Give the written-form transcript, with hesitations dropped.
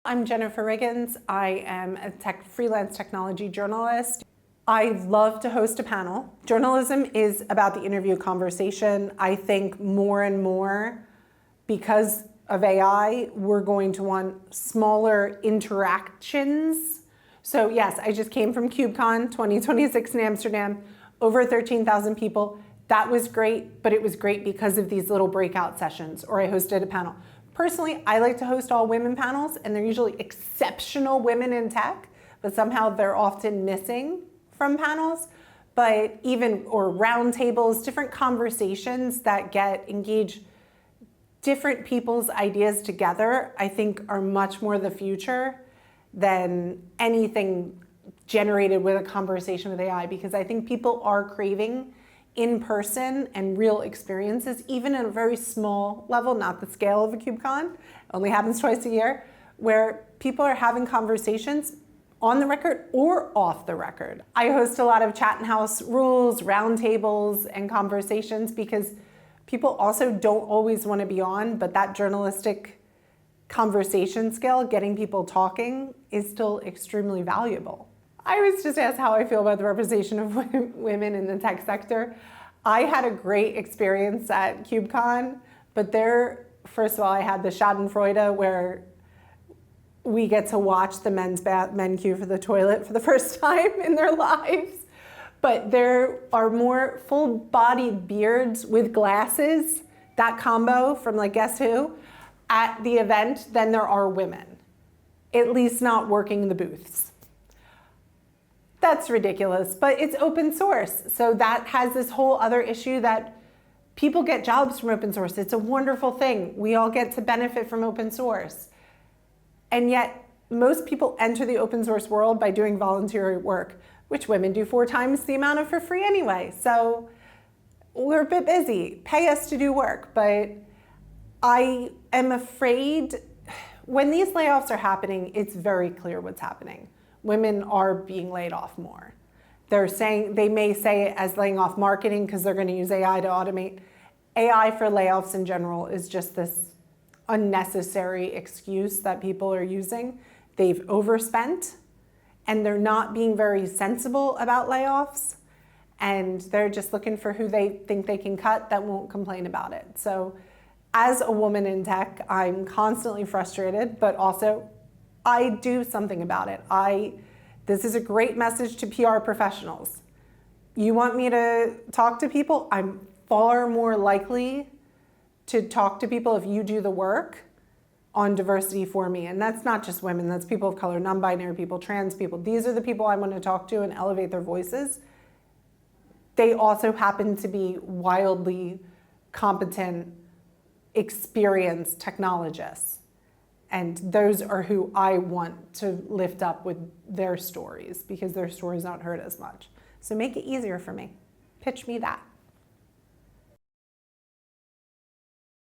I'm Jennifer Riggins. I am a freelance technology journalist. I love to host a panel. Journalism is about the interview conversation. I think more and more, because of AI, we're going to want smaller interactions. So yes, I just came from KubeCon 2026 in Amsterdam, over 13,000 people. That was great, but it was great because of these little breakout sessions, or I hosted a panel. Personally, I like to host all women panels, and they're usually exceptional women in tech, but somehow they're often missing from panels. But or roundtables, different conversations that engage different people's ideas together, I think are much more the future than anything generated with a conversation with AI, because I think people are craving in-person and real experiences, even at a very small level, not the scale of a KubeCon, only happens twice a year, where people are having conversations on the record or off the record. I host a lot of Chatham House rules, roundtables, and conversations because people also don't always want to be on, but that journalistic conversation skill, getting people talking, is still extremely valuable. I was just asked how I feel about the representation of women in the tech sector. I had a great experience at KubeCon, but first of all, I had the Schadenfreude where we get to watch the men queue for the toilet for the first time in their lives. But there are more full-bodied beards with glasses, that combo from like Guess Who, at the event than there are women, at least not working the booths. That's ridiculous, but it's open source. So that has this whole other issue that people get jobs from open source. It's a wonderful thing. We all get to benefit from open source. And yet most people enter the open source world by doing voluntary work, which women do 4 times the amount of for free anyway. So we're a bit busy. Pay us to do work. But I am afraid when these layoffs are happening, it's very clear what's happening. Women are being laid off more. They may say it as laying off marketing because they're going to use AI to automate. AI for layoffs in general is just this unnecessary excuse that people are using. They've overspent and they're not being very sensible about layoffs, and they're just looking for who they think they can cut that won't complain about it. So as a woman in tech, I'm constantly frustrated, but also I do something about it. This is a great message to PR professionals. You want me to talk to people? I'm far more likely to talk to people if you do the work on diversity for me. And that's not just women, that's people of color, non-binary people, trans people. These are the people I want to talk to and elevate their voices. They also happen to be wildly competent, experienced technologists. And those are who I want to lift up with their stories, because their stories aren't heard as much. So make it easier for me. Pitch me that.